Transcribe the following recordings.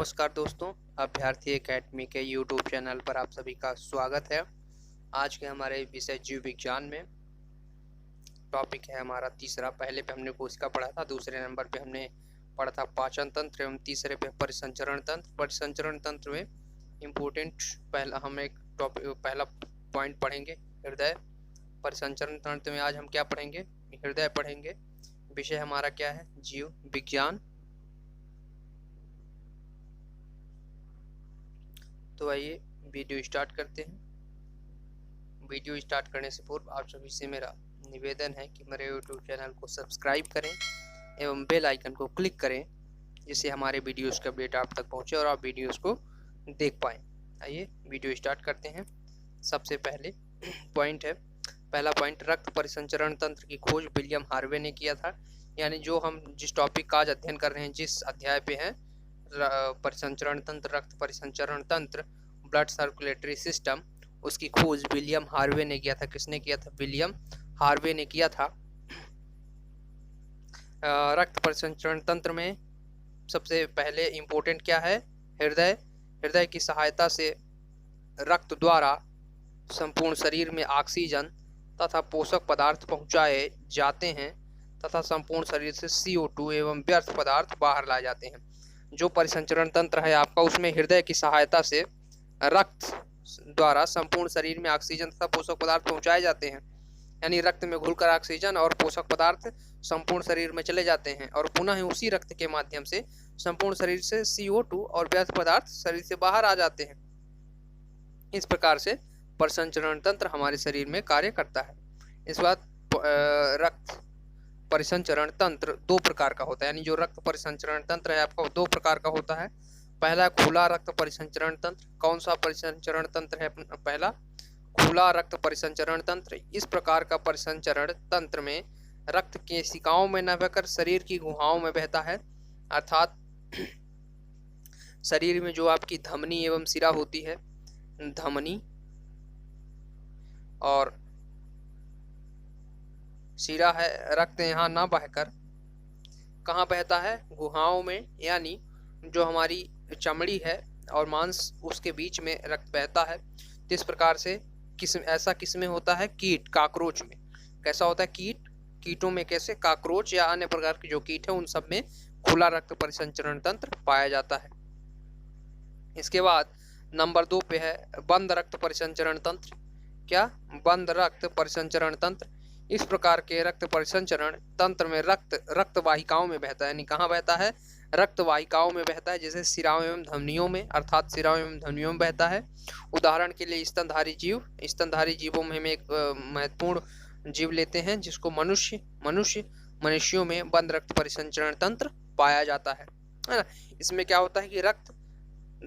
नमस्कार दोस्तों, अभ्यर्थी एकेडमी के यूट्यूब चैनल पर आप सभी का स्वागत है। आज के हमारे विषय जीव विज्ञान में टॉपिक है हमारा तीसरा। पहले पे हमने कोशिका पढ़ा था, दूसरे नंबर पे हमने पढ़ा था पाचन तंत्र एवं तीसरे पे परिसंचरण तंत्र। परिसंचरण तंत्र में इम्पोर्टेंट पहला पॉइंट पढ़ेंगे हृदय। परिसंचरण तंत्र में आज हम क्या पढ़ेंगे? हृदय पढ़ेंगे। विषय हमारा क्या है? जीव विज्ञान। तो आइए वीडियो स्टार्ट करते हैं। वीडियो स्टार्ट करने से पूर्व आप सभी से मेरा निवेदन है कि मेरे यूट्यूब चैनल को सब्सक्राइब करें एवं बेल आइकन को क्लिक करें, जिससे हमारे वीडियोस का अपडेट आप तक पहुंचे और आप वीडियोस को देख पाएँ। आइए वीडियो स्टार्ट करते हैं। सबसे पहले पॉइंट है, पहला पॉइंट, रक्त परिसंचरण तंत्र की खोज विलियम हार्वे ने किया था। यानी जो हम जिस टॉपिक का आज अध्ययन कर रहे हैं, जिस अध्याय पे हैं, परिसंचरण तंत्र, रक्त परिसंचरण तंत्र, ब्लड सर्कुलेटरी सिस्टम, उसकी खोज विलियम हार्वे ने किया था। किसने किया था? विलियम हार्वे ने किया था। रक्त परिसंचरण तंत्र में सबसे पहले इम्पोर्टेंट क्या है? हृदय। हृदय की सहायता से रक्त द्वारा संपूर्ण शरीर में ऑक्सीजन तथा पोषक पदार्थ पहुंचाए जाते हैं तथा संपूर्ण शरीर से CO2 एवं व्यर्थ पदार्थ बाहर लाए जाते हैं। जो परिसंचरण तंत्र है आपका, उसमें हृदय की सहायता से रक्त द्वारा संपूर्ण शरीर में ऑक्सीजन तथा पोषक पदार्थ पहुंचाए जाते हैं। यानी रक्त में घुलकर ऑक्सीजन और पोषक पदार्थ संपूर्ण शरीर में चले जाते हैं और पुनः उसी रक्त के माध्यम से संपूर्ण शरीर से CO2 और व्यर्थ पदार्थ शरीर से बाहर आ जाते हैं। इस प्रकार से परिसंचरण तंत्र हमारे शरीर में कार्य करता है। इस बात रक्त परिसंचरण तंत्र दो प्रकार का होता है। यानी जो रक्त परिसंचरण तंत्र है आपका, वो दो प्रकार का होता है। पहला खुला रक्त परिसंचरण तंत्र। कौन सा परिसंचरण तंत्र है? पहला खुला रक्त परिसंचरण तंत्र। इस प्रकार का परिसंचरण तंत्र में रक्त केशिकाओं में न बहकर शरीर की गुहाओं में बहता है। अर्थात शरीर में जो आपकी धमनी एवं सिरा होती है, धमनी और सिरा है, रक्त यहाँ ना बहकर कहाँ बहता है? गुहाओं में। यानी जो हमारी चमड़ी है और मांस, उसके बीच में रक्त बहता है। तो इस प्रकार से ऐसा किसमें होता है? कीट, काकरोच में। कैसा होता है? कीटों में कैसे? काकरोच या अन्य प्रकार के जो कीट है, उन सब में खुला रक्त परिसंचरण तंत्र पाया जाता है। इसके बाद नंबर 2 पे है बंद रक्त परिसंचरण तंत्र। क्या? बंद रक्त परिसंचरण तंत्र। इस प्रकार के रक्त परिसंचरण तंत्र में रक्त वाहिकाओं में बहता है। यानी कहाँ बहता है? रक्त वाहिकाओं में बहता है, जैसे सिराओं एवं धमनियों में, अर्थात सिराओं एवं धमनियों में बहता है। उदाहरण के लिए स्तनधारी जीव। स्तनधारी जीवों में हम एक महत्वपूर्ण जीव लेते हैं जिसको मनुष्यों में बंद रक्त परिसंचरण तंत्र पाया जाता है ना। इसमें क्या होता है कि रक्त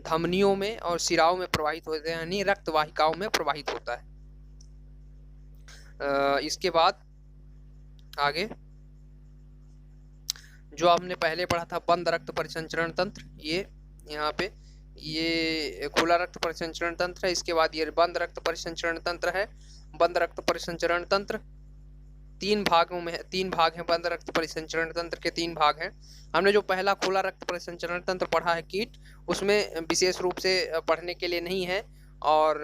धमनियों में और सिराओं में प्रवाहित होते हैं, यानी रक्त वाहिकाओं में प्रवाहित होता है। इसके बाद आगे जो हमने पहले पढ़ा था बंद रक्त परिसंचरण तंत्र, ये यहाँ पे ये खुला रक्त परिसंचरण तंत्र है। इसके बाद ये बंद रक्त परिसंचरण तंत्र है। बंद रक्त परिसंचरण तंत्र तीन भाग हैं। बंद रक्त परिसंचरण तंत्र के 3 भाग हैं। हमने जो पहला खुला रक्त परिसंचरण तंत्र पढ़ा है कीट, उसमें विशेष रूप से पढ़ने के लिए नहीं है, और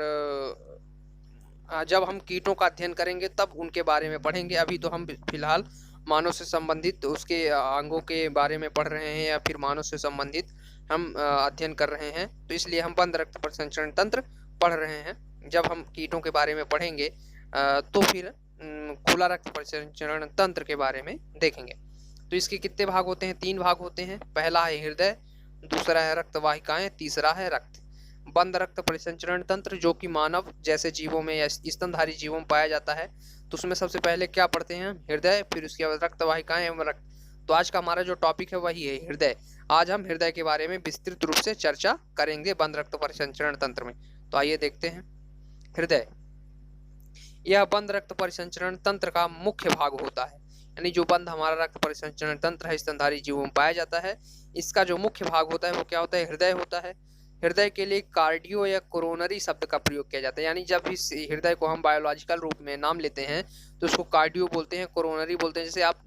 जब हम कीटों का अध्ययन करेंगे तब उनके बारे में पढ़ेंगे। अभी तो हम फिलहाल मानव से संबंधित उसके अंगों के बारे में पढ़ रहे हैं, या फिर मानव से संबंधित हम अध्ययन कर रहे हैं, तो इसलिए हम बंद रक्त परिसंचरण तंत्र पढ़ रहे हैं। जब हम कीटों के बारे में पढ़ेंगे तो फिर खुला रक्त परिसंचरण तंत्र के बारे में देखेंगे। तो इसके कितने भाग होते हैं? 3 भाग होते हैं। पहला है हृदय, दूसरा है रक्त वाहिकाएं, तीसरा है रक्त। बंद रक्त परिसंचरण तंत्र जो कि मानव जैसे जीवों में या स्तनधारी जीवों में पाया जाता है, तो उसमें सबसे पहले क्या पढ़ते हैं? हृदय, फिर उसके बाद रक्त वाहिकाएं एवं रक्त। तो आज का हमारा जो टॉपिक है वही है हृदय। आज हम हृदय के बारे में विस्तृत रूप से चर्चा करेंगे बंद रक्त परिसंचरण तंत्र में। तो आइए देखते हैं हृदय। यह बंद रक्त परिसंचरण तंत्र का मुख्य भाग होता है। यानी जो बंद हमारा रक्त परिसंचरण तंत्र है स्तनधारी जीवों में पाया जाता है, इसका जो मुख्य भाग होता है वो क्या होता है? हृदय होता है। हृदय के लिए कार्डियो या कोरोनरी शब्द का प्रयोग किया जाता है। यानी जब इस हृदय को हम बायोलॉजिकल रूप में नाम लेते हैं तो उसको कार्डियो बोलते हैं, कोरोनरी बोलते हैं। जैसे आप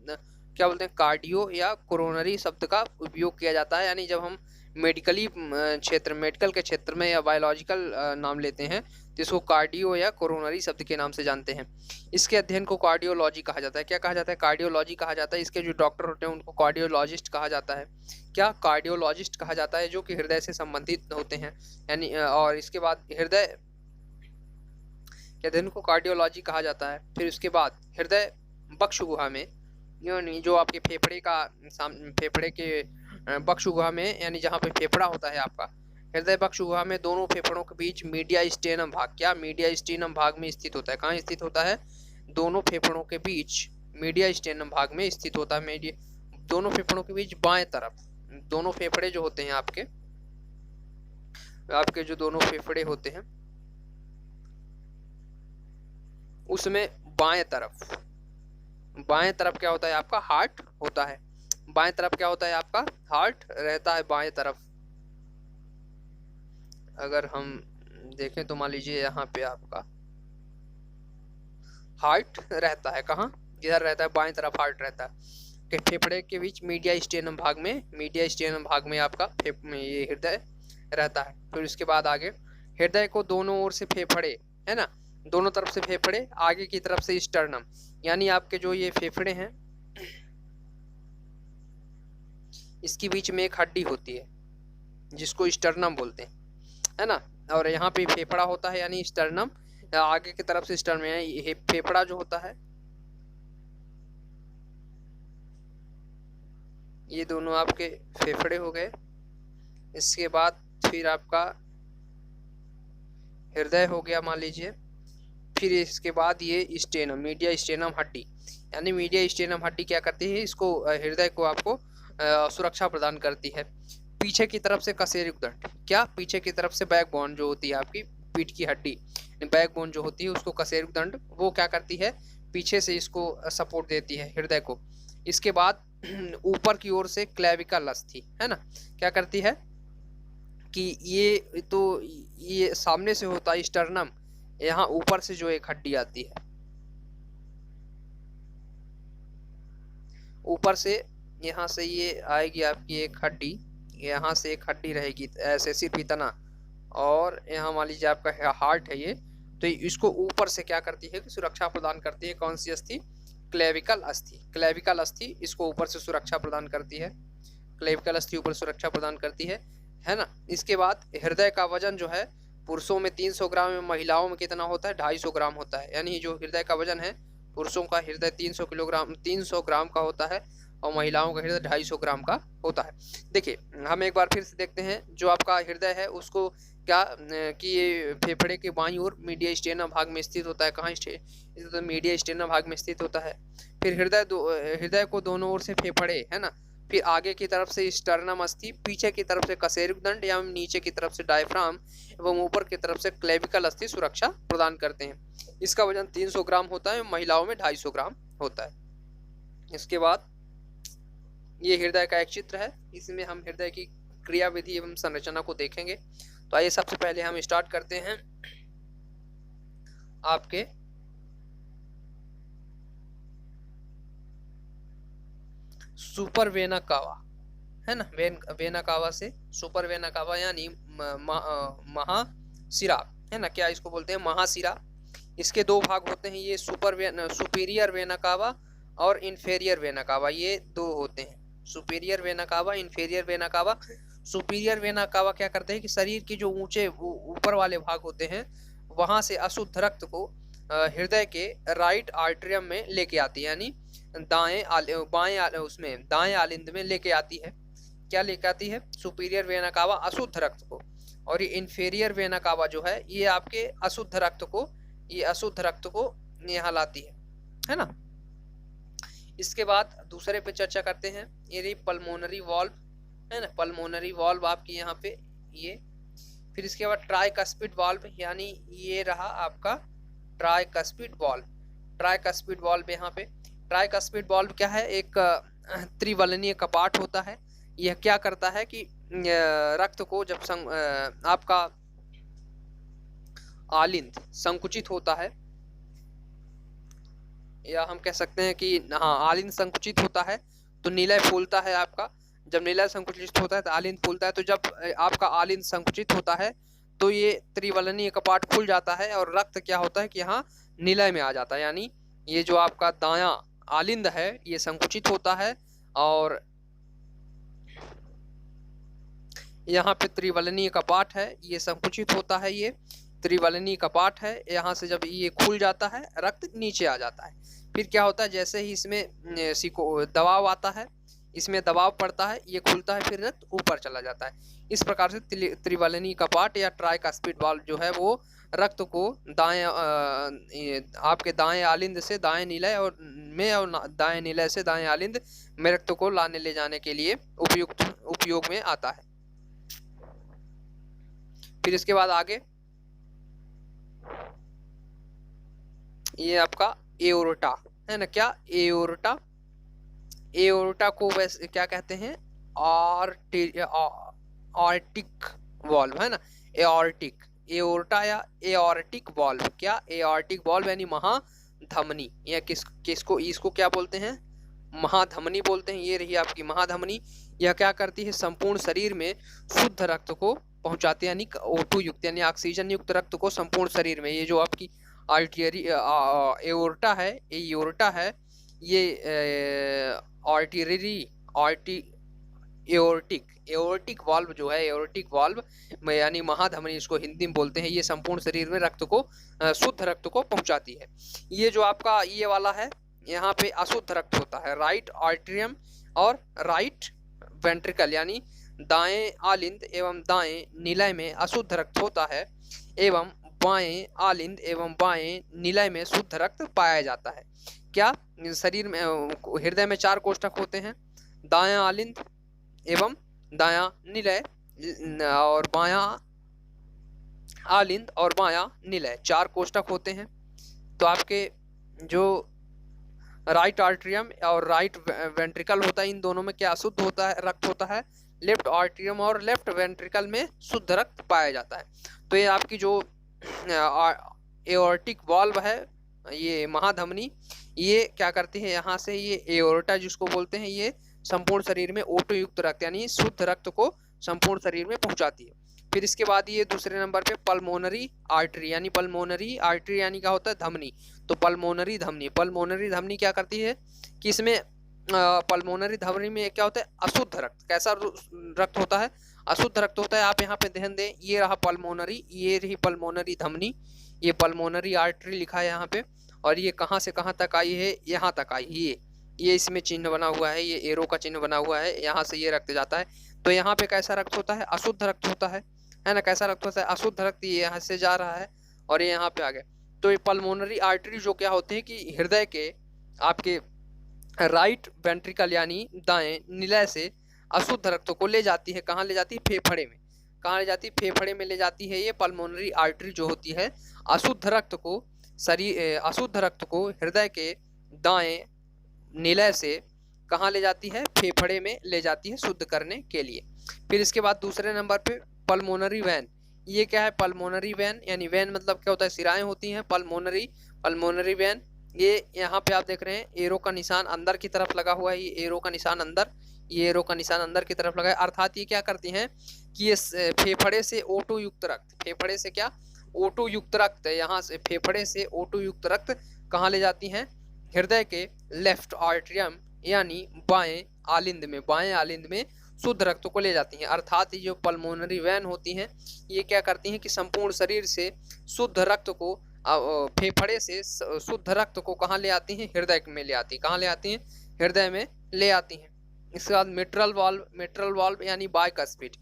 क्या बोलते हैं? कार्डियो या कोरोनरी शब्द का उपयोग किया जाता है। यानी जब हम मेडिकली क्षेत्र, मेडिकल के क्षेत्र में या बायोलॉजिकल नाम लेते हैं तो इसको कार्डियो या कोरोनरी शब्द के नाम से जानते हैं। इसके अध्ययन को कार्डियोलॉजी कहा जाता है। क्या कहा जाता है? कार्डियोलॉजी कहा जाता है। इसके जो डॉक्टर होते हैं उनको कार्डियोलॉजिस्ट कहा जाता है। क्या? कार्डियोलॉजिस्ट कहा जाता है, जो कि हृदय से संबंधित होते हैं। यानी और इसके बाद हृदय के अध्ययन को कार्डियोलॉजी कहा जाता है। फिर उसके बाद हृदय बक्ष गुहा में, यानी जो आपके फेफड़े के बक्ष गुहा में, यानी जहाँ पे फेफड़ा होता है आपका, हृदय बक्ष गुहा में दोनों फेफड़ों के बीच मीडियास्टेनम भाग, क्या? मीडियास्टेनम भाग में स्थित होता है। कहाँ स्थित होता है? दोनों फेफड़ों के बीच मीडियास्टेनम भाग में स्थित होता है। दोनों फेफड़ों के बीच बाएं तरफ, दोनों फेफड़े जो होते हैं आपके जो दोनों फेफड़े होते हैं उसमें बाएं तरफ क्या होता है? आपका हार्ट होता है। बाएं तरफ क्या होता है? आपका हार्ट रहता है बाएं तरफ। अगर हम देखें तो मान लीजिए यहाँ पे आपका हार्ट रहता है। कहाँ? इधर रहता है, बाएं तरफ हार्ट रहता है। कि फेफड़े के बीच मीडियास्टेनम भाग में आपका ये हृदय रहता है। फिर उसके बाद आगे हृदय को दोनों ओर से फेफड़े, है ना, दोनों तरफ से फेफड़े, आगे की तरफ से स्टर्नम, यानी आपके जो ये फेफड़े हैं इसके बीच में एक हड्डी होती है जिसको स्टर्नम बोलते हैं, है ना। और यहाँ पे फेफड़ा होता है, यानी स्टर्नम, आगे की तरफ से स्टर्नम, यानी फेफड़ा जो होता है, ये दोनों आपके फेफड़े हो गए। इसके बाद फिर आपका हृदय हो गया मान लीजिए। फिर इसके बाद ये स्टेनम, मीडिया स्टेनम हड्डी, यानी मीडिया स्टेनम हड्डी क्या करती है? इसको हृदय को आपको सुरक्षा प्रदान करती है। पीछे की तरफ से कशेरुकदंड, क्या? पीछे की तरफ से बैकबोन जो होती है आपकी पीठ की हड्डी, बैकबोन जो होती है उसको कशेरुकदंड, वो क्या करती है? पीछे से इसको सपोर्ट देती है हृदय को। इसके बाद ऊपर की ओर से क्लेविकल अस्थि, है ना, क्या करती है कि ये सामने से होता है स्टर्नम, यहाँ ऊपर से जो एक हड्डी आती है, ऊपर से यहाँ से ये आएगी आपकी एक हड्डी, यहाँ से एक हड्डी रहेगी ऐसे सिर्फ इतना, और यहाँ मान लीजिए आपका हार्ट है ये, तो इसको ऊपर से क्या करती है कि सुरक्षा प्रदान करती है। कौन सी अस्थि? क्लेविकल अस्थि। क्लेविकल अस्थि इसको ऊपर से सुरक्षा प्रदान करती है। क्लेविकल अस्थि ऊपर सुरक्षा प्रदान करती है ना। इसके बाद हृदय का वजन जो है पुरुषों में 300 ग्राम में, महिलाओं में कितना होता है? 250 ग्राम होता है। यानी जो हृदय का वजन है, पुरुषों का हृदय 300 ग्राम का होता है और महिलाओं का हृदय 250 ग्राम का होता है। देखिए हम एक बार फिर से देखते हैं, जो आपका हृदय है उसको क्या कि ये फेफड़े के बाईं ओर मीडिया स्टेनम भाग में स्थित होता है। कहाँ स्थित? तो मीडिया स्टेनम भाग में स्थित होता है। फिर हृदय को दोनों ओर से फेफड़े, है ना, फिर आगे की तरफ से स्टर्नम अस्थि, पीछे की तरफ से कशेरुकदंड या नीचे की तरफ से डायफ्राम एवं ऊपर की तरफ से क्लेविकल अस्थि सुरक्षा प्रदान करते हैं। इसका वजन 300 ग्राम होता है, महिलाओं में 250 ग्राम होता है। इसके बाद ये हृदय का एक चित्र है, इसमें हम हृदय की क्रियाविधि एवं संरचना को देखेंगे। तो आइए सबसे पहले हम स्टार्ट करते हैं आपके सुपर वेना कावा, है ना, वेना कावा से सुपर वेना कावा, यानी महाशिरा, है ना। क्या इसको बोलते हैं? महाशिरा। इसके दो भाग होते हैं, ये सुपीरियर वेना कावा और इंफेरियर वेना कावा, ये दो होते हैं, superior vena cava, inferior vena cava. Superior vena cava क्या करते हैं कि शरीर के जो ऊंचे ऊपर वाले भाग होते हैं वहां से अशुद्ध रक्त को हृदय के राइट आर्टरियम में लेके आती है, यानी दाएं आलिंद में लेके आती है। क्या लेके आती है? सुपीरियर वेना कावा अशुद्ध रक्त को। और ये इंफेरियर वेना कावा जो है ये आपके अशुद्ध रक्त को यहाँ लाती है ना। इसके बाद दूसरे पे चर्चा करते हैं, ये पल्मोनरी वॉल्व, है ना, पल्मोनरी वॉल्व आपकी यहाँ पे ये। फिर इसके बाद ट्राइकस्पिड वॉल्व, यानी ये रहा आपका ट्राइकस्पिड वॉल्व। ट्राइकस्पिड वॉल्व यहाँ पे, ट्राइकस्पिड वॉल्व क्या है? एक त्रिवलनीय कपाट होता है। यह क्या करता है कि रक्त को जब आपका आलिंद संकुचित होता है, या हम कह सकते हैं कि हाँ आलिंद संकुचित होता है तो नीलय फूलता है आपका, जब नीलय संकुचित होता है तो आलिंद फूलता है। तो जब आपका आलिंद संकुचित होता है तो ये त्रिवलनीय कपाट खुल जाता है और रक्त क्या होता है कि यहाँ नीलय में आ जाता है, यानी ये जो आपका दायां आलिंद है ये संकुचित होता है और यहाँ पे त्रिवलनीय कपाट है, ये संकुचित होता है, ये त्रिवलनीय कपाट है। यहाँ से जब ये खुल जाता है रक्त नीचे आ जाता है। फिर क्या होता है, जैसे ही इसमें दबाव आता है, इसमें दबाव पड़ता है, ये खुलता है, फिर रक्त ऊपर चला जाता है। इस प्रकार से त्रिवलनीय कपाट या ट्राइकास्पिड वाल्व जो है वो रक्त को दाएं आपके दाएं आलिंद से दाएं नीलय और दाएं नीलय से दाएं आलिंद में रक्त को लाने ले जाने के लिए उपयोग में आता है। फिर इसके बाद आगे ये आपका एओर्टा है ना, क्या एओर्टा, एओर्टा को वैसे क्या कहते हैं, आर्टिक वॉल्व है ना, एओर्टिक, एओर्टा या एओर्टिक वॉल्व, क्या एओर्टिक वॉल्व यानी महाधमनी, या किसको इसको क्या बोलते हैं, महाधमनी बोलते हैं। ये रही आपकी महाधमनी, यह क्या करती है, संपूर्ण शरीर में शुद्ध रक्त को पहुंचाते, यानी O2 युक्त यानी ऑक्सीजन युक्त रक्त को संपूर्ण शरीर में। ये जो आपकी एओर्टा है, एओर्टा है, ये एओर्टिक वाल्व जो है, एओर्टिक वाल्व में यानी महाधमनी इसको हिंदी में बोलते हैं, ये संपूर्ण शरीर में रक्त को शुद्ध रक्त को पहुंचाती है। ये जो आपका ये वाला है, यहाँ पे अशुद्ध रक्त होता है, राइट आर्टरियम और राइट वेंट्रिकल यानी दाएं आलिंद एवं दाएं नीलय में अशुद्ध रक्त होता है एवं बाएं आलिंद एवं बाएं नीलय में शुद्ध रक्त पाया जाता है। क्या शरीर में हृदय में 4 कोष्ठक होते हैं, दायां आलिंद एवं दायां नीलय और बायां आलिंद और बायां नीलय 4 कोष्ठक होते हैं। तो आपके जो राइट आर्टरियम और राइट वेंट्रिकल होता है, इन दोनों में क्या अशुद्ध होता है, रक्त होता है, लेफ्ट आर्टरियम और लेफ्ट वेंट्रिकल में शुद्ध रक्त पाया जाता है। तो ये आपकी जो एओर्टिक वाल्व है, ये महाधमनी, ये क्या करती है, यहाँ से ये एओर्टा जिसको बोलते हैं, ये संपूर्ण शरीर में O2 युक्त रक्त यानी शुद्ध रक्त को संपूर्ण शरीर में पहुंचाती है। फिर इसके बाद ये दूसरे नंबर पे पल्मोनरी आर्टरी, यानी पल्मोनरी आर्टरी यानी क्या होता है, धमनी। तो पल्मोनरी धमनी, पल्मोनरी धमनी क्या करती है कि इसमें पल्मोनरी धमनी में क्या होता है, अशुद्ध रक्त। कैसा रक्त होता है, अशुद्ध रक्त होता है। आप यहाँ पे ध्यान दें, ये रहा पल्मोनरी, ये रही पल्मोनरी धमनी, ये पल्मोनरी आर्टरी लिखा है यहाँ पे, और ये कहाँ से कहाँ तक आई है, यहाँ तक आई है, ये इसमें चिन्ह बना हुआ है, ये एरो का चिन्ह बना हुआ है, यहाँ से ये रक्त जाता है। तो यहाँ पे कैसा रक्त होता है, अशुद्ध रक्त होता है ना, कैसा रक्त होता है, अशुद्ध रक्त, ये यहाँ से जा रहा है और ये यहाँ पे आ गया। तो ये पल्मोनरी आर्टरी जो क्या होते हैं कि हृदय के आपके राइट वेंट्रिकल यानी दाएं नीलय से अशुद्ध रक्त को ले जाती है, कहाँ ले जाती है, फेफड़े में। कहाँ ले जाती है, फेफड़े में ले जाती है। ये पल्मोनरी आर्टरी जो होती है अशुद्ध रक्त को हृदय के दाएं नीलय से कहाँ ले जाती है, फेफड़े में ले जाती है शुद्ध करने के लिए। फिर इसके बाद दूसरे नंबर पे पल्मोनरी वैन, ये क्या है, पल्मोनरी वैन यानी वैन मतलब क्या होता है, सिराएं होती हैं, पल्मोनरी वैन। ये यहाँ पे आप देख रहे हैं एरो का निशान अंदर की तरफ लगा हुआ है, ये एरो का निशान अंदर, ये एरो का निशान अंदर की तरफ लगा है, अर्थात ये क्या करती हैं कि ये फेफड़े से O2 युक्त रक्त, फेफड़े से क्या, O2 युक्त रक्त, यहाँ से फेफड़े से O2 युक्त रक्त कहाँ ले जाती हैं, हृदय के लेफ्ट आर्टरियम यानी बाएं आलिंद में शुद्ध रक्त को ले जाती हैं। अर्थात ये जो पल्मोनरी वैन होती हैं, ये क्या करती हैं कि संपूर्ण शरीर से शुद्ध रक्त को, फेफड़े से शुद्ध रक्त को कहाँ ले आती हैं, हृदय में ले आती हैं। कहाँ ले आती हैं, हृदय में ले आती हैं। इसके बाद मिट्रल वाल्व यानी बाइकस्पिड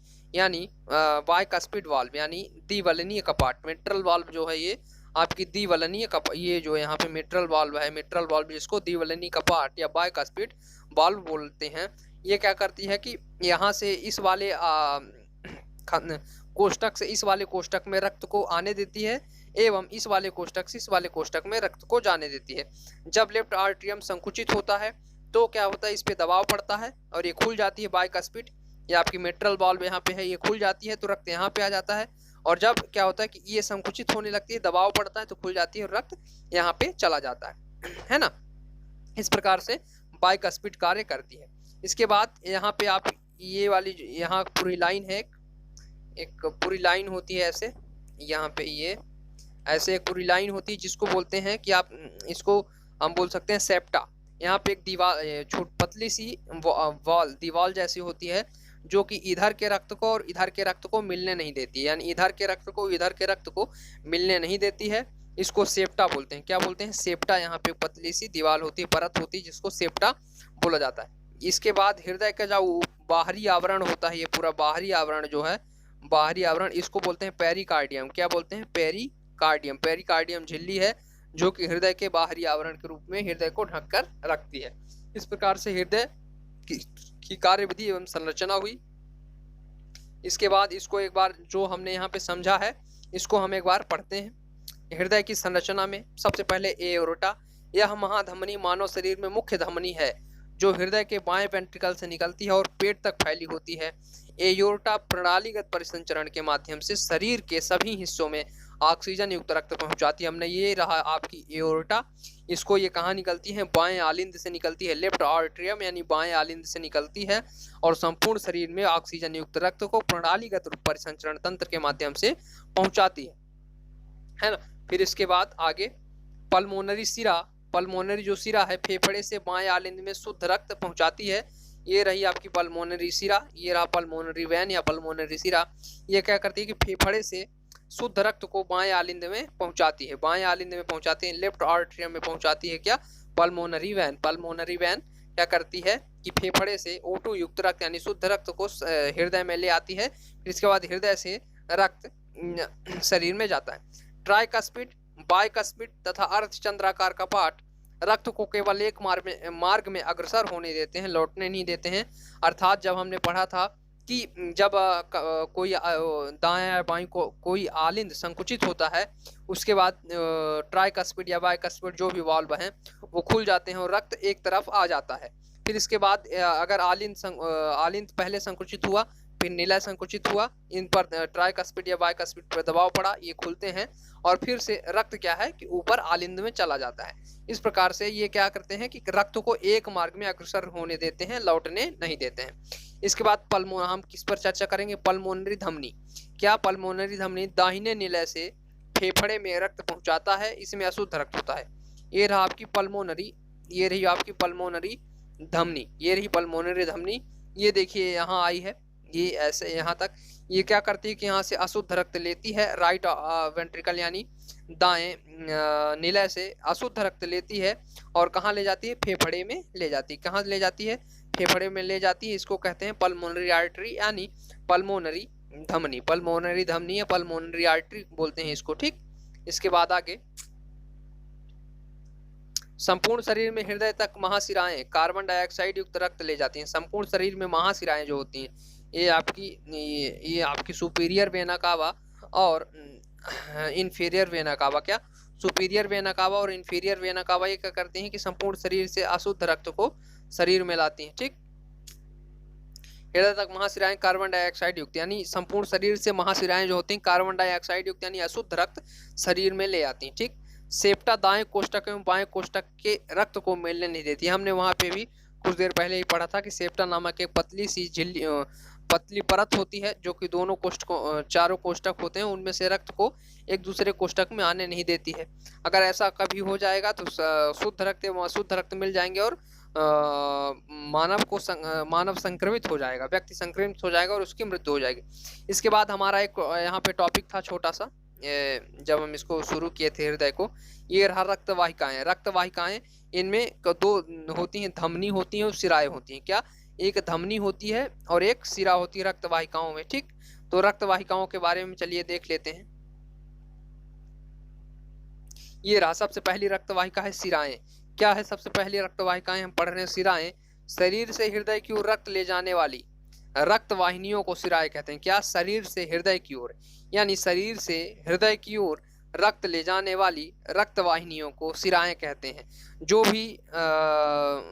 वाल्व यानी द्विवलनीय कपाट। मिट्रल वाल्व जो है ये आपकी द्विवलनीय कपाट, ये जो यहाँ पे मिट्रल वाल्व है, मिट्रल वाल्व जिसको द्विवलनीय कपाट या बाइकस्पिड वाल्व बोलते हैं, ये क्या करती है कि यहाँ से इस वाले कोष्ठक से इस वाले कोष्ठक में रक्त को आने देती है एवं इस वाले कोष्ठक से इस वाले कोष्ठक में रक्त को जाने देती है। जब लेफ्ट आर्टरियम संकुचित होता है तो क्या होता है, इस पे दबाव पड़ता है और ये खुल जाती है बाइकस्पिड, या आपकी मिट्रल वाल्व यहाँ पे है, ये खुल जाती है तो रक्त यहाँ पे आ जाता है। और जब क्या होता है कि ये संकुचित होने लगती है, दबाव पड़ता है तो खुल जाती है और रक्त यहाँ पे चला जाता है ना। इस प्रकार से बाइकस्पिड कार्य करती है। इसके बाद यहाँ पे आप ये वाली यहाँ पूरी लाइन है, एक पूरी लाइन होती है ऐसे, यहाँ पे ये ऐसे एक पूरी लाइन होती है जिसको बोलते हैं कि आप इसको हम बोल सकते हैं सेप्टा। यहाँ पे एक दीवार छोट पतली सी वॉल दीवार जैसी होती है जो कि इधर के रक्त को और इधर के रक्त को मिलने नहीं देती, यानी इधर के रक्त को इधर के रक्त को मिलने नहीं देती है। इसको सेप्टा बोलते हैं। क्या बोलते हैं? सेप्टा। यहाँ पे पतली सी दीवार होती है, परत होती है, जिसको सेप्टा बोला जाता है। इसके बाद हृदय का जो बाहरी आवरण होता है, ये पूरा बाहरी आवरण जो है, बाहरी आवरण, इसको बोलते हैं पेरिकार्डियम। क्या बोलते हैं? पेरिकार्डियम। पेरिकार्डियम झिल्ली है जो कि हृदय के बाहरी आवरण के रूप में हृदय को ढककर रखती है। इस प्रकार से हृदय की कार्यविधि एवं संरचना हुई। इसके बाद इसको एक बार जो हमने यहाँ पे समझा है, इसको हम एक बार पढ़ते हैं। हृदय की संरचना में सबसे पहले एओर्टा। यह महाधमनी मानव शरीर में मुख्य धमनी है जो हृदय के बाएं वेंट्रिकल से निकलती है और पेट तक फैली होती है। एओर्टा प्रणालीगत परिसंचरण के माध्यम से शरीर के सभी हिस्सों में ऑक्सीजन युक्त रक्त पहुंचाती है। हमने ये रहा आपकी एओर्टा। इसको ये कहाँ निकलती है? बाएं आलिंद से निकलती है, लेफ्ट आर्टरियम, यानी बाएं आलिंद से निकलती है और संपूर्ण शरीर में ऑक्सीजन युक्त रक्त को प्रणालीगत परिसंचरण तंत्र के माध्यम से पहुंचाती है ना। फिर इसके बाद आगे पल्मोनरी सिरा। पल्मोनरी जो सिरा है फेफड़े से बाएं आलिंद में शुद्ध रक्त पहुंचाती है। ये रही आपकी पल्मोनरी सिरा। ये रहा पल्मोनरी वैन या पल्मोनरी सिरा। ये क्या करती है कि फेफड़े से शुद्ध रक्त को बाएं आलिंद में पहुंचाती है, बाएं आलिंद में पहुंचाती है, लेफ्ट आर्टरियम में पहुंचाती है। क्या? Pulmonary van. पल्मोनरी वैन क्या करती है कि फेफड़े से O2 युक्त रक्त यानी शुद्ध रक्त को हृदय में ले आती है। फिर इसके बाद हृदय से रक्त शरीर में जाता है। ट्राइकस्पिड, बाइकस्पिड तथा अर्धचंद्राकार कपाट रक्त को केवल एक मार्ग में अग्रसर होने देते हैं, लौटने नहीं देते हैं। अर्थात जब हमने पढ़ा था कि जब कोई दाएं या बाएं को कोई आलिंद संकुचित होता है, उसके बाद ट्राइकस्पिड या बाइकस्पिड जो भी वाल्व हैं वो खुल जाते हैं और रक्त एक तरफ आ जाता है। फिर इसके बाद अगर आलिंद पहले संकुचित हुआ, फिर निलय संकुचित हुआ, इन पर ट्राइकस्पिड या बाइकस्पिड पर दबाव पड़ा, ये खुलते हैं और फिर से रक्त क्या है कि ऊपर आलिंद में चला जाता है। इस प्रकार से ये क्या करते हैं कि रक्त को एक मार्ग में अग्रसर होने देते हैं, लौटने नहीं देते हैं। इसके बाद हम किस पर चर्चा करेंगे? पल्मोनरी धमनी। क्या? पल्मोनरी धमनी दाहिने निलय से फेफड़े में रक्त पहुंचाता है, इसमें अशुद्ध रक्त होता है। ये रहा आपकी पल्मोनरी, ये रही आपकी पल्मोनरी धमनी, ये रही पल्मोनरी धमनी। ये देखिए यहाँ आई है, ये ऐसे यहाँ तक। ये क्या करती है कि यहाँ से अशुद्ध रक्त लेती है, राइट वेंट्रिकल यानी दाएं निलय से अशुद्ध रक्त लेती है और कहाँ ले जाती है? फेफड़े में ले जाती है। कहाँ ले जाती है? फेफड़े में ले जाती है। इसको कहते हैं पल्मोनरी आर्टरी यानी पल्मोनरी धमनी। पल्मोनरी धमनी या पल्मोनरी आर्टरी बोलते हैं इसको, ठीक। इसके बाद आगे संपूर्ण शरीर में हृदय तक महाशिराएं कार्बन डाइऑक्साइड युक्त रक्त ले जाती हैं। संपूर्ण शरीर में महाशिराएं जो होती हैं ये आपकी सुपीरियर वेना कावा और इंफीरियर वेना कावा। क्या? सुपीरियर वेना कावा और इंफीरियर वेना कावा ये क्या करते हैं कि संपूर्ण शरीर से अशुद्ध रक्त को शरीर में लाती हैं, ठीक। हृदय तक महाशिराएं कार्बन डाइऑक्साइड युक्त यानी संपूर्ण शरीर से महाशिराएं जो होती हैं कार्बन डाइऑक्साइड युक्त यानी अशुद्ध रक्त शरीर में ले आती हैं, ठीक। सेप्टा दाएं कोष्ठक एवं बाएं कोष्ठक के रक्त को मिलने नहीं देती। हमने वहां पे भी कुछ देर पहले ही पढ़ा था कि सेप्टा नामक एक पतली सी झिल्ली पतली परत होती है जो कि दोनों कोष्ठकों चारों कोष्ठक होते हैं, उनमें से रक्त को एक दूसरे कोष्ठक में आने नहीं देती है। अगर ऐसा कभी हो जाएगा तो शुद्ध रक्त एवं अशुद्ध रक्त मिल जाएंगे और मानव संक्रमित हो जाएगा, व्यक्ति संक्रमित हो जाएगा और उसकी मृत्यु हो जाएगी। इसके बाद हमारा एक यहाँ पे टॉपिक था छोटा सा, जब हम इसको शुरू किए थे हृदय को, ये रहा रक्तवाहिकाएं। रक्तवाहिकाएं इनमें दो होती हैं, धमनी होती हैं और सिराएं होती हैं। क्या? एक धमनी होती है और एक सिरा होती है रक्तवाहिकाओं में, ठीक। तो रक्तवाहिकाओं के बारे में चलिए देख लेते हैं। ये रहा सबसे पहली रक्तवाहिका है सिराएं। क्या है सबसे पहली रक्तवाहिकाएं? हम पढ़ रहे हैं सिराएं। शरीर से हृदय की ओर रक्त ले जाने वाली रक्त वाहिनियों को सिराएं कहते हैं। क्या? शरीर से हृदय की ओर यानी शरीर से हृदय की ओर रक्त ले जाने वाली रक्त वाहिनियों को सिराएं कहते हैं। जो भी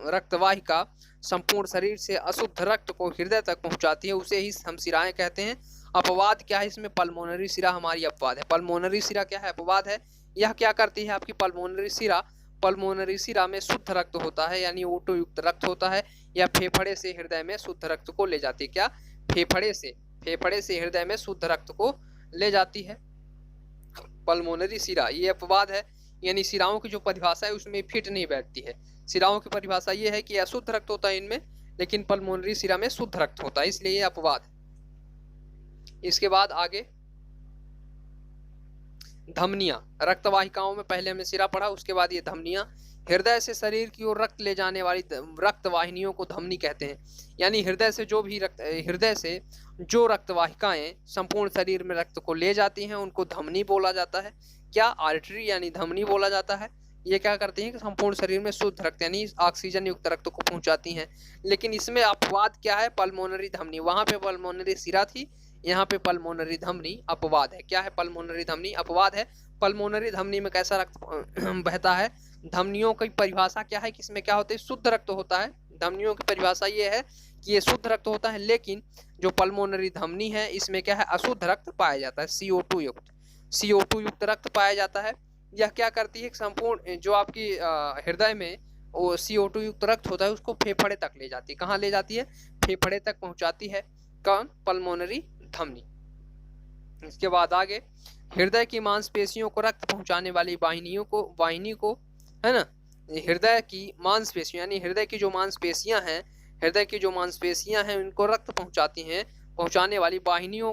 रक्तवाहिका संपूर्ण शरीर से अशुद्ध रक्त को हृदय तक पहुंचाती है उसे ही हम सिराएं कहते हैं। अपवाद क्या है इसमें? पल्मोनरी सिरा हमारी अपवाद है। पल्मोनरी सिरा क्या है? अपवाद है। यह क्या करती है? आपकी पल्मोनरी सिरा पल्मोनरी शिरा में शुद्ध रक्त होता है यानी O2 युक्त रक्त होता है, या फेफड़े से हृदय में शुद्ध रक्त को ले जाती है। क्या? फेफड़े से हृदय में शुद्ध रक्त को ले जाती है पल्मोनरी शिरा। ये अपवाद है, यानी शिराओं की जो परिभाषा है उसमें फिट नहीं बैठती है। शिराओं की परिभाषा ये है कि अशुद्ध रक्त होता है इनमें, लेकिन पल्मोनरी शिरा में शुद्ध रक्त होता है, इसलिए ये अपवाद है। इसके बाद आगे धमनियां, रक्तवाहिकाओं में पहले हमने शिरा पढ़ा, उसके बाद ये धमनियां। हृदय से शरीर की ओर रक्त ले जाने वाली रक्त वाहिनियों को धमनी कहते हैं। यानी हृदय से जो रक्तवाहिकाएं संपूर्ण शरीर में रक्त को ले जाती हैं उनको धमनी बोला जाता है। क्या? आर्टरी यानी धमनी बोला जाता है। ये क्या करती हैं कि संपूर्ण शरीर में शुद्ध रक्त यानी ऑक्सीजन युक्त रक्त को पहुंचाती हैं। लेकिन इसमें अपवाद क्या है? पल्मोनरी धमनी। वहां पे पल्मोनरी शिरा थी, यहाँ पे पल्मोनरी धमनी अपवाद है। क्या है? पल्मोनरी धमनी अपवाद है। पल्मोनरी धमनी में कैसा रक्त बहता है? धमनियों की परिभाषा क्या है कि इसमें क्या होता है? शुद्ध रक्त होता है। धमनियों की परिभाषा ये है कि ये शुद्ध रक्त होता है, लेकिन जो पल्मोनरी धमनी है इसमें क्या है? अशुद्ध रक्त पाया जाता है, CO2 युक्त रक्त पाया जाता है। यह क्या करती है? संपूर्ण जो आपकी हृदय में वो CO2 युक्त रक्त होता है उसको फेफड़े तक ले जाती है। कहाँ ले जाती है? फेफड़े तक पहुंचाती है। कौन? पल्मोनरी धमनी। इसके बाद आगे हृदय की मांसपेशियों को रक्त पहुंचाने वाली वाहिनी को है ना, हृदय की मांसपेशियां यानी हृदय की जो मांसपेशियां हैं उनको रक्त पहुंचाने वाली वाहिनियों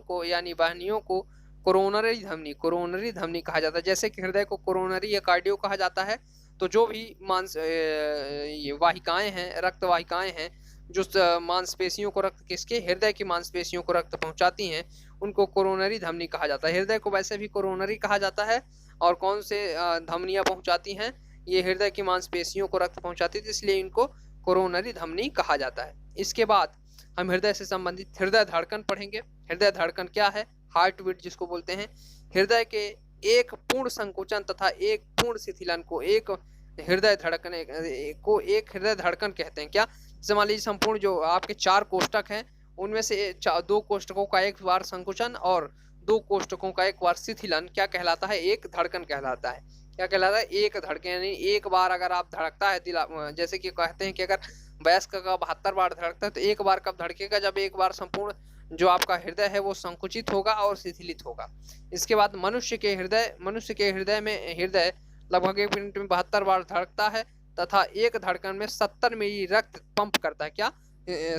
को कोरोनरी धमनी कहा जाता है। जैसे कि हृदय को कोरोनरी या कार्डियो कहा जाता है, तो जो भी वाहिकाएं हैं, रक्त वाहिकाएं हैं जो मांसपेशियों को रक्त हृदय की मांसपेशियों को रक्त पहुंचाती हैं उनको कोरोनरी धमनी कहा जाता है। हृदय को वैसे भी कोरोनरी कहा जाता है, और कौन से धमनियां पहुंचाती हैं? ये हृदय की मांसपेशियों को रक्त पहुंचाती है, इसलिए इनको कोरोनरी धमनी कहा जाता है। इसके बाद हम हृदय से संबंधित हृदय धड़कन पढ़ेंगे। हृदय धड़कन क्या है? हार्ट बीट जिसको बोलते हैं। हृदय के एक पूर्ण संकुचन तथा एक पूर्ण शिथिलन को एक हृदय धड़कन कहते हैं। क्या? जैसे मान लीजिए संपूर्ण जो आपके 4 कोष्ठक हैं उनमें से 2 कोष्ठकों का एक बार संकुचन और 2 कोष्ठकों का एक बार शिथिलन क्या कहलाता है? एक धड़कन कहलाता है। क्या कहलाता है? एक धड़कन। यानी एक बार अगर आप धड़कता है दिल, जैसे कि कहते हैं कि अगर वयस्क का 72 बार धड़कता है तो एक बार कब धड़केगा? जब एक बार संपूर्ण जो आपका हृदय है वो संकुचित होगा और शिथिलित होगा। इसके बाद मनुष्य के हृदय में लगभग 1 मिनट में 72 बार धड़कता है तथा एक धड़कन में 70 मिली रक्त पंप करता है। क्या?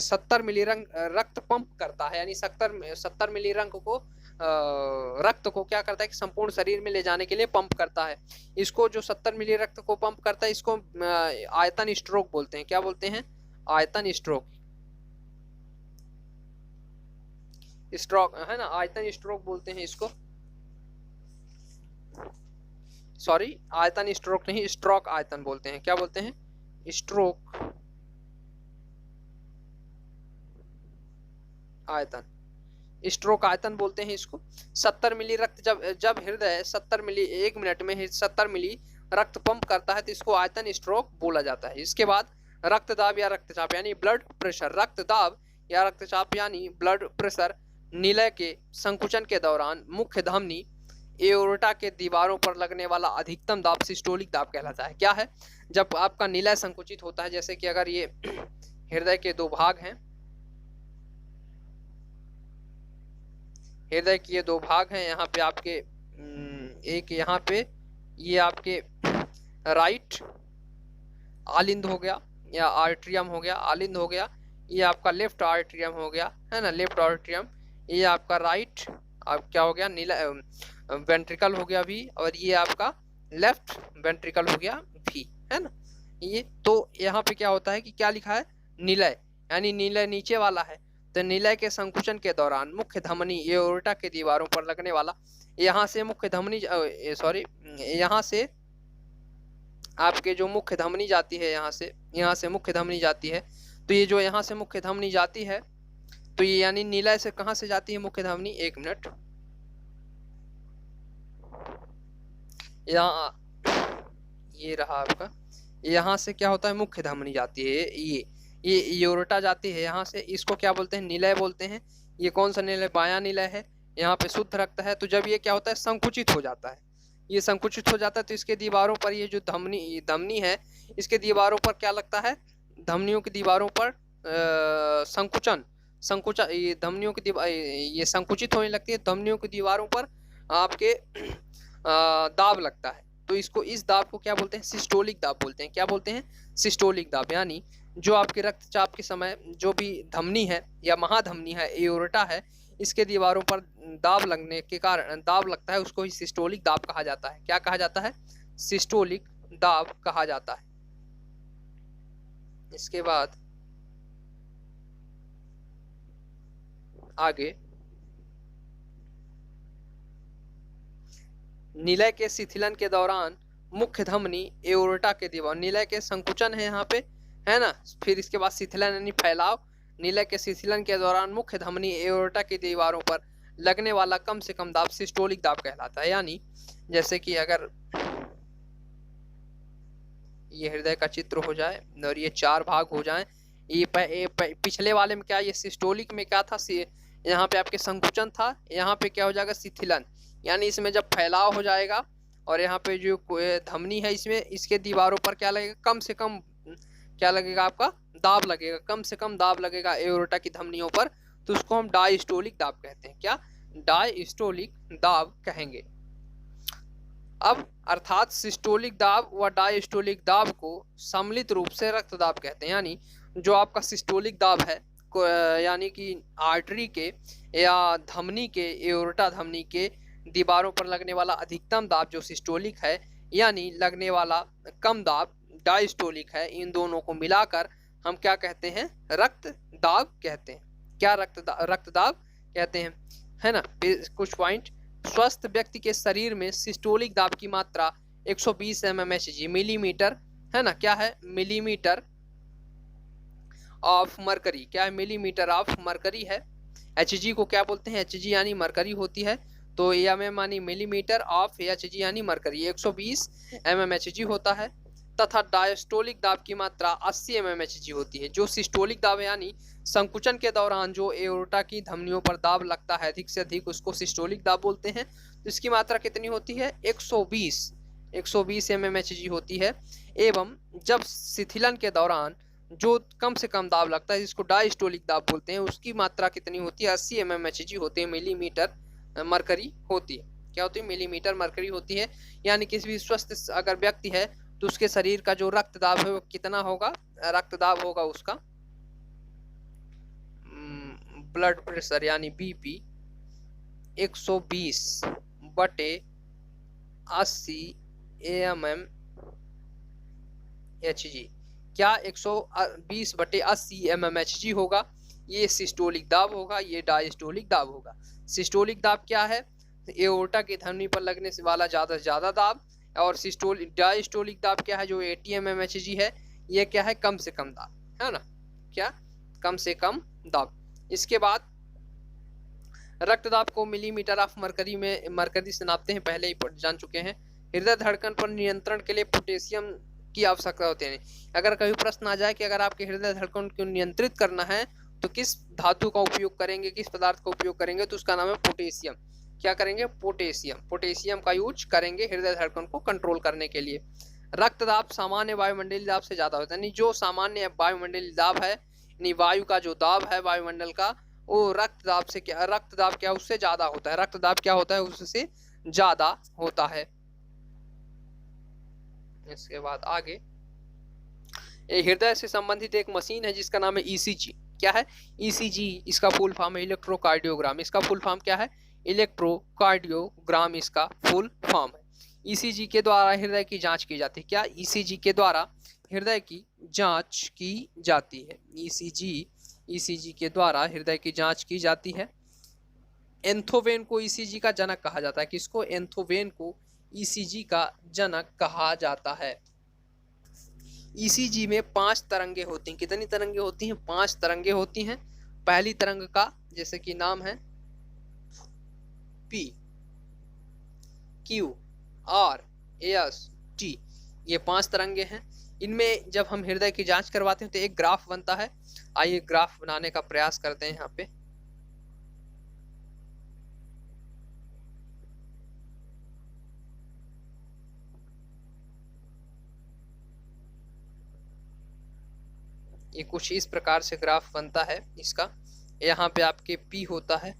70 मिली रक्त पंप करता है, यानी 70 मिली रक्त को क्या करता है कि संपूर्ण शरीर में ले जाने के लिए पंप करता है। इसको जो 70 मिली रक्त को पंप करता है इसको आयतन स्ट्रोक बोलते हैं। क्या बोलते हैं? आयतन स्ट्रोक है ना, आयतन स्ट्रोक बोलते हैं इसको। सॉरी, आयतन स्ट्रोक नहीं, स्ट्रोक आयतन बोलते हैं। क्या बोलते हैं? स्ट्रोक आयतन बोलते हैं इसको। 70 मिली रक्त जब हृदय 70 मिली 1 मिनट में 70 मिली रक्त पंप करता है तो इसको आयतन स्ट्रोक बोला जाता है। इसके बाद रक्तदाब या रक्तचाप यानी ब्लड प्रेशर। रक्तदाब या रक्तचाप यानी ब्लड प्रेशर निलय के संकुचन के दौरान मुख्य धमनी एओर्टा के दीवारों पर लगने वाला अधिकतम दाब सिस्टोलिक दाब कहलाता है। क्या है? जब आपका निलय संकुचित होता है, जैसे कि अगर ये हृदय के 2 भाग हैं, हृदय के ये 2 भाग हैं, यहाँ पे आपके एक यहाँ पे ये आपके राइट आलिंद हो गया या आर्ट्रियम हो गया, आलिंद हो गया। ये आपका लेफ्ट आर्ट्रियम हो गया, है ना, लेफ्ट आर्ट्रियम। ये आपका राइट आप क्या हो गया? नीला वेंट्रिकल हो गया भी, और ये आपका लेफ्ट वेंट्रिकल हो गया भी, है ना। ये तो यहाँ पे क्या होता है कि क्या लिखा है? निलय, यानी निलय नीचे वाला है। तो निलय के संकुचन के दौरान मुख्य धमनी एओर्टा के दीवारों पर लगने वाला, यहाँ से मुख्य धमनी यहाँ से आपके जो मुख्य धमनी जाती है, यहाँ से मुख्य धमनी जाती है। तो ये जो यहाँ से मुख्य धमनी जाती है तो ये यानी निलय से कहाँ से जाती है मुख्य धमनी? 1 मिनट, यहाँ ये रहा आपका, यहाँ से क्या होता है? मुख्य धमनी जाती है, ये एओर्टा जाती है यहाँ से। इसको क्या बोलते हैं? निलय बोलते हैं। ये कौन सा निलय? बायां निलय है। यहाँ पे शुद्ध रक्त है। तो जब ये क्या होता है? संकुचित हो जाता है, ये संकुचित हो जाता है तो इसके दीवारों पर ये जो धमनी है, इसके दीवारों पर क्या लगता है, धमनियों की दीवारों पर संकुचन ये धमनियों की दीवार ये संकुचित होने लगती है, धमनियों की दीवारों पर आपके दाब लगता है। तो इसको, इस दाब को क्या बोलते हैं, सिस्टोलिक दाब बोलते हैं। क्या बोलते हैं, सिस्टोलिक दाब। यानी जो आपके रक्तचाप के समय जो भी धमनी है या महाधमनी है, एओर्टा है, इसके दीवारों पर दाब लगने के कारण दाब लगता है, उसको ही सिस्टोलिक दाब कहा जाता है। क्या कहा जाता है, सिस्टोलिक दाब कहा जाता है। इसके बाद आगे, निलय के शिथिलन के दौरान मुख्य धमनी एओर्टा के दीवार, निलय के संकुचन है यहाँ पे, है ना, फिर इसके बाद शिथिलन यानी फैलाव। निलय के शिथिलन के दौरान मुख्य धमनी एओर्टा की दीवारों पर लगने वाला कम से कम दाब सिस्टोलिक दाब कहलाता है। यानी जैसे कि अगर ये हृदय का चित्र हो जाए और ये 4 भाग हो जाएं, ये पिछले वाले में क्या, ये सिस्टोलिक में क्या था, यहाँ पे आपके संकुचन था, यहाँ पे क्या हो जाएगा, शिथिलन। यानी इसमें जब फैलाव हो जाएगा और यहाँ पे जो धमनी है, इसमें इसके दीवारों पर क्या लगेगा, कम से कम क्या लगेगा, आपका दाब लगेगा, कम से कम दाब लगेगा एओर्टा की धमनियों पर, तो उसको हम डायस्टोलिक दाब कहते हैं। क्या, डायस्टोलिक दाब कहेंगे। अब अर्थात सिस्टोलिक दाब व डायस्टोलिक दाब को सम्मिलित रूप से रक्तदाब कहते हैं। यानी जो आपका सिस्टोलिक दाब है, यानी कि आर्टरी के या धमनी के, एओर्टा धमनी के दीवारों पर लगने वाला अधिकतम दाब जो सिस्टोलिक है, यानी लगने वाला कम दाब डायस्टोलिक है, इन दोनों को मिलाकर हम क्या कहते हैं, रक्तदाब कहते हैं। क्या, रक्तदाब कहते हैं, है ना। कुछ पॉइंट, स्वस्थ व्यक्ति के शरीर में सिस्टोलिक दाब की मात्रा 120 mmHg, मिलीमीटर, है ना, क्या है, मिलीमीटर ऑफ मरकरी, क्या है, मिलीमीटर ऑफ मरकरी है। Hg को क्या बोलते हैं, Hg यानी मरकरी होती है, तो mm यानी मिलीमीटर ऑफ Hg यानी मरकरी, 120 mmHg होता है। तथा डायस्टोलिक दाब की मात्रा 80 mmHg होती है। जो सिस्टोलिक दाब यानी संकुचन के दौरान जो एओर्टा की धमनियों पर दाब लगता है अधिक से अधिक, उसको सिस्टोलिक दाब बोलते हैं। तो इसकी मात्रा कितनी होती है, 120 mmHg होती है। एवं जब शिथिलन के दौरान जो कम से कम दाब लगता है, जिसको डायस्टोलिक दाब बोलते हैं, उसकी मात्रा कितनी होती है, 80 mmHg होती है, मिलीमीटर मरकरी होती है। क्या होती है, मिलीमीटर मरकरी होती है। यानी किसी भी स्वस्थ अगर व्यक्ति है तो उसके शरीर का जो रक्तदाब है वो कितना होगा, रक्तदाब होगा उसका, ब्लड प्रेशर यानी बीपी 120 बटे 80 mmHg। क्या, 120 बटे 80 mmHg होगा, ये सिस्टोलिक दाब होगा, ये डायस्टोलिक दाब होगा। सिस्टोलिक दाब क्या है, एओर्टा की धमनी पर लगने से वाला ज़्यादा से ज़्यादा दाब, और डायस्टोलिक दाब क्या है, जो 80 mmHg है, ये क्या है, कम से कम दाब, है ना, क्या, कम से कम दाब। इसके बाद रक्तदाब को मिलीमीटर ऑफ मरकरी से नापते हैं, पहले ही जान चुके हैं। हृदय धड़कन पर नियंत्रण के लिए पोटेशियम की आवश्यकता होती है। अगर कभी प्रश्न आ जाए कि अगर आपके हृदय धड़कन को नियंत्रित करना है तो किस धातु का उपयोग करेंगे, किस पदार्थ का उपयोग करेंगे, तो उसका नाम है पोटेशियम। क्या करेंगे, पोटेशियम का यूज करेंगे हृदय धड़कन को कंट्रोल करने के लिए। रक्तदाब सामान्य वायुमंडलीय दाब से ज्यादा होता है, यानी जो सामान्य वायुमंडलीय दाब है, यानी वायु का जो दाब है वायुमंडल का, वो रक्तदाब क्या उससे ज्यादा होता है, रक्तदाब क्या होता है, उससे ज्यादा होता है। इसके बाद आगे, हृदय से संबंधित एक मशीन है जिसका नाम है ईसीजी। क्या है, ईसीजी, इसका फुल फॉर्म है इलेक्ट्रोकार्डियोग्राम। इसका फुल फॉर्म क्या है, इलेक्ट्रोकार्डियोग्राम इसका फुल फॉर्म है। ईसीजी के द्वारा हृदय की जांच की जाती है। क्या, ईसीजी के द्वारा हृदय की जांच की जाती है। ईसीजी के द्वारा हृदय की जांच की जाती है। एंथोवेन को ईसीजी का जनक कहा जाता है। किसको, एंथोवेन को ईसीजी का जनक कहा जाता है। ईसीजी में 5 तरंगे होती हैं। कितनी तरंगे होती हैं, 5 तरंगे होती हैं। पहली तरंग का जैसे कि नाम है P, Q, R, S, T, ये 5 तरंगे हैं। इनमें जब हम हृदय की जांच करवाते हैं तो एक ग्राफ बनता है। आइए ग्राफ बनाने का प्रयास करते हैं। यहाँ पे ये कुछ इस प्रकार से ग्राफ बनता है इसका। यहाँ पे आपके P होता है,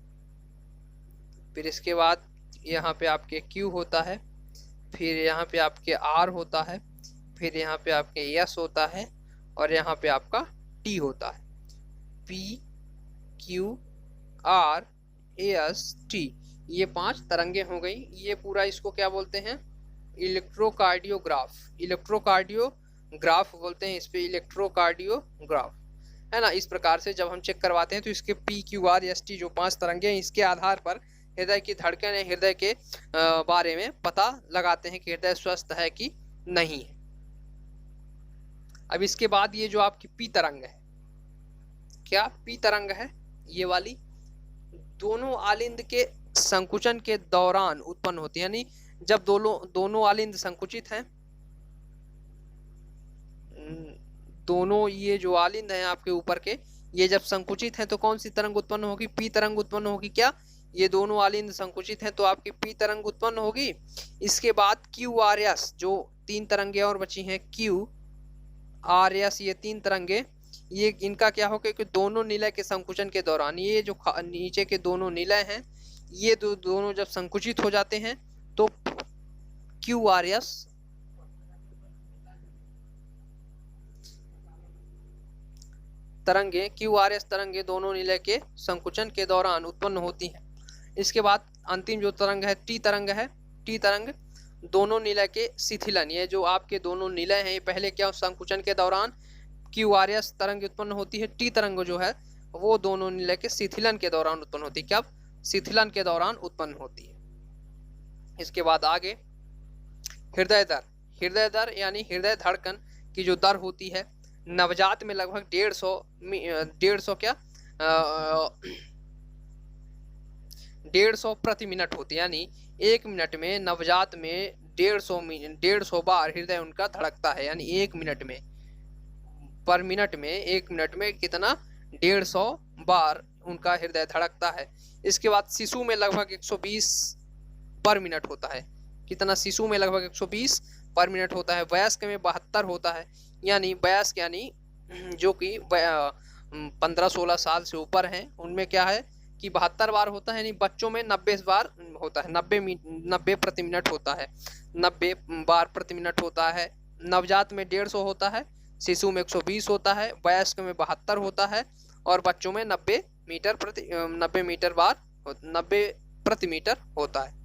फिर इसके बाद यहाँ पे आपके Q होता है, फिर यहाँ पे आपके R होता है, फिर यहाँ पे आपके S होता है, और यहाँ पे आपका T होता है। P Q R S T, ये 5 तरंगे हो गई। ये पूरा इसको क्या बोलते हैं? इलेक्ट्रोकार्डियोग्राफ। इलेक्ट्रोकार्डियोग्राफ बोलते हैं इस पे, इलेक्ट्रोकार्डियोग्राफ, है ना। इस प्रकार से जब हम चेक करवाते हैं तो इसके P Q R S T जो 5 तरंगे हैं, इसके आधार पर हृदय की धड़कन या हृदय के बारे में पता लगाते हैं कि हृदय स्वस्थ है कि नहीं है। अब इसके बाद ये जो आपकी P तरंग है, क्या P तरंग है ये वाली, दोनों आलिंद के संकुचन के दौरान उत्पन्न होती है। यानी जब दोनों आलिंद संकुचित हैं, दोनों ये जो आलिंद हैं आपके ऊपर के, ये जब संकुचित हैं तो कौन सी तरंग उत्पन्न होगी? P तरंग उत्पन्न होगी। क्या ये दोनों आलिंद संकुचित हैं तो आपकी P तरंग उत्पन्न होगी। इसके बाद Q R S, जो 3 तरंगे और बची हैं, Q R S, ये 3 तरंगे, ये इनका क्या होगा कि दोनों निलय के संकुचन के दौरान, ये जो नीचे के दोनों निलय हैं, ये दोनों जब संकुचित हो जाते हैं तो Q R S तरंगे, Q R S तरंगे दोनों निलय के संकुचन के दौरान उत्पन्न होती हैं। इसके बाद अंतिम जो तरंग है T तरंग है। T तरंग दोनों निलय के शिथिलन, ये जो आपके दोनों निलय हैं, ये पहले क्या संकुचन के दौरान Q R S तरंग उत्पन्न होती है। T तरंग जो है वो दोनों निलय के शिथिलन के दौरान उत्पन्न होती है। क्या? शिथिलन के दौरान उत्पन्न होती है। इसके बाद आगे हृदय दर। हृदय दर यानी हृदय धड़कन की जो दर होती है, नवजात में लगभग 150 प्रति मिनट होती है। यानी 1 मिनट में नवजात में 150 बार हृदय उनका धड़कता है। यानी 1 मिनट में, पर मिनट में, 1 मिनट में कितना? 150 बार उनका हृदय धड़कता है। इसके बाद शिशु में लगभग 120 पर मिनट होता है। कितना? शिशु में लगभग 120 पर मिनट होता है। वयस्क में 72 होता है। यानी वयस्क यानी जो कि 15-16 साल से ऊपर हैं, उनमें क्या है कि 72 बार होता है। यानी बच्चों में 90 बार होता है, 90 प्रति मिनट होता है, 90 बार प्रति मिनट होता है। नवजात में 150 होता है, शिशु में 120 होता है, वयस्क में 72 होता है, और बच्चों में 90 प्रति मीटर होता है।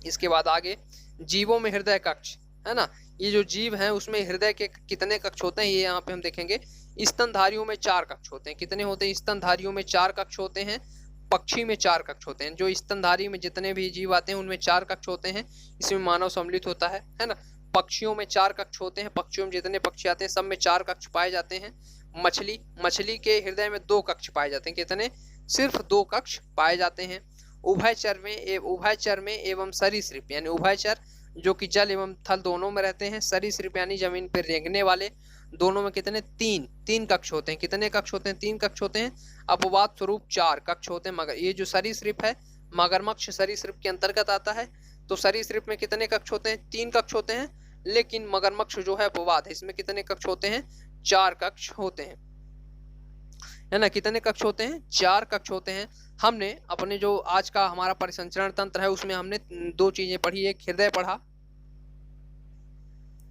इसके बाद आगे जीवों में हृदय कक्ष, है ना। ये जो जीव हैं उसमें हृदय के कितने कक्ष होते हैं, ये यहाँ पे हम देखेंगे। स्तनधारियों में 4 कक्ष होते हैं। कितने होते हैं? स्तनधारियों में 4 कक्ष होते हैं। पक्षी में 4 कक्ष होते हैं। जो स्तनधारी में जितने भी जीव आते हैं उनमें 4 कक्ष होते हैं। इसमें मानव सम्मिलित होता है ना। पक्षियों में 4 कक्ष होते हैं। पक्षियों में जितने पक्षी आते हैं सब में 4 कक्ष पाए जाते हैं। मछली के हृदय में 2 कक्ष पाए जाते हैं। कितने? सिर्फ 2 कक्ष पाए जाते हैं। उभयचर में एवं सरीसृप, यानी उभयचर जो कि जल एवं थल दोनों में रहते हैं, सरीसृप यानी जमीन पर रेंगने वाले, दोनों में कितने? 3 कक्ष होते हैं। कितने कक्ष होते हैं? 3 कक्ष होते हैं। अपवाद स्वरूप 4 कक्ष होते हैं। मगर ये जो सरीसृप है, मगरमच्छ सरीसृप के अंतर्गत आता है। तो सरीसृप में कितने कक्ष होते हैं? 3 कक्ष होते हैं। लेकिन मगरमच्छ जो है अपवाद है, इसमें कितने कक्ष होते हैं? 4 कक्ष होते हैं, है ना। कितने कक्ष होते हैं? 4 कक्ष होते हैं। हमने अपने जो आज का हमारा परिसंचरण तंत्र है उसमें हमने 2 चीजें पढ़ी। एक हृदय पढ़ा,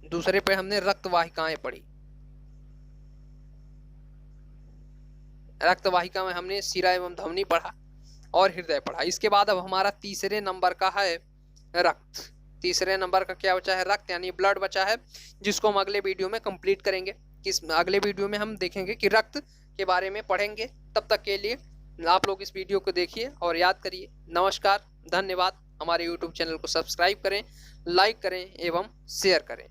दूसरे पे हमने रक्त वाहिकाएं पढ़ी। रक्त वाहिका में हमने शिरा एवं धमनी पढ़ा और हृदय पढ़ा। इसके बाद अब हमारा तीसरे नंबर का है रक्त। तीसरे नंबर का क्या बचा है? रक्त, यानी ब्लड बचा है, जिसको हम अगले वीडियो में कंप्लीट करेंगे। अगले वीडियो में हम देखेंगे कि रक्त के बारे में पढ़ेंगे। तब तक के लिए आप लोग इस वीडियो को देखिए और याद करिए। नमस्कार, धन्यवाद। हमारे YouTube चैनल को सब्सक्राइब करें, लाइक करें एवं शेयर करें।